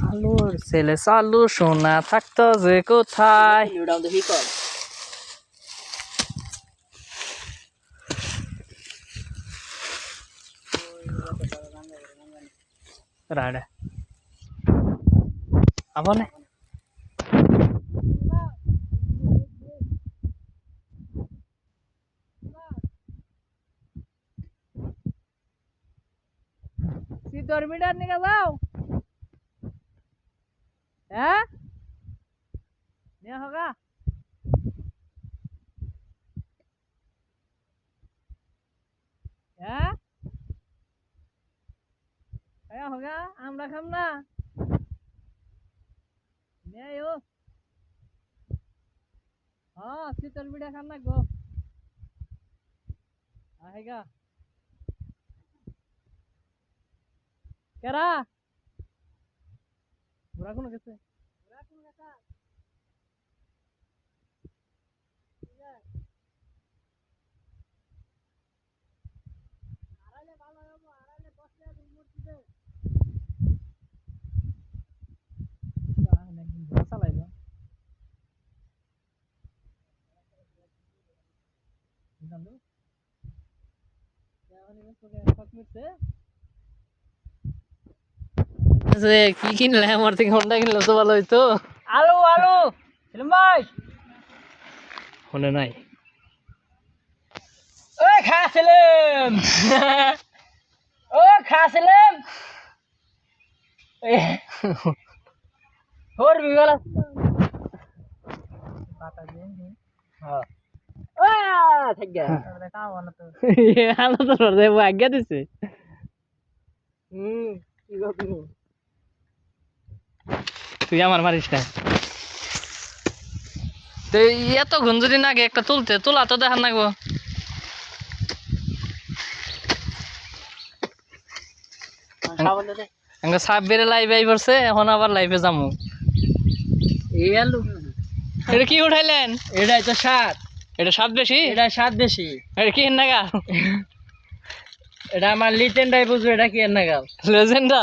আলুর ছেলে চালু সোনা থাকতো যে কোথায়। রাড়ে আপনে সিদ্ধর মিটার নিয়ে যাও হ্যাঁ নিয়ে হোগা হ্যাঁ হোগা আমরা খাম না নিয়ে আয়ো হ্যাঁ সিদ্ধর মিটার খাম না গো আহেগা কেরা ওরা কোনো গেছে চালাইলো কি কিনলে আমার থেকে হোন্ডা কিনলে তো ভালো হইতো আলু আলু সেলিম ভাই ফোনে নাই ও খা সেলিম ও খা সেলিম और भी वाला बात आ गई हां आ थक गया अरे का वाला तो ये हाल तो रे वो आज्ञा दिसे की गो তুই আমার মারিস না তো এত গুঞ্জুরি নাগে একটা তোলা তো দেখার নাগবো আমরা সাববেরে লাইভে আই পড়ছে এখন আবার লাইভে যামু এই আলু এটা কি উঠাইলেন এটা তো স্বাদ এটা স্বাদ বেশি এটা স্বাদ বেশি এটা কি নাগা এটা আমার লিজেন্ডাই বুঝবে এটা কি নাগা লেজেন্ডা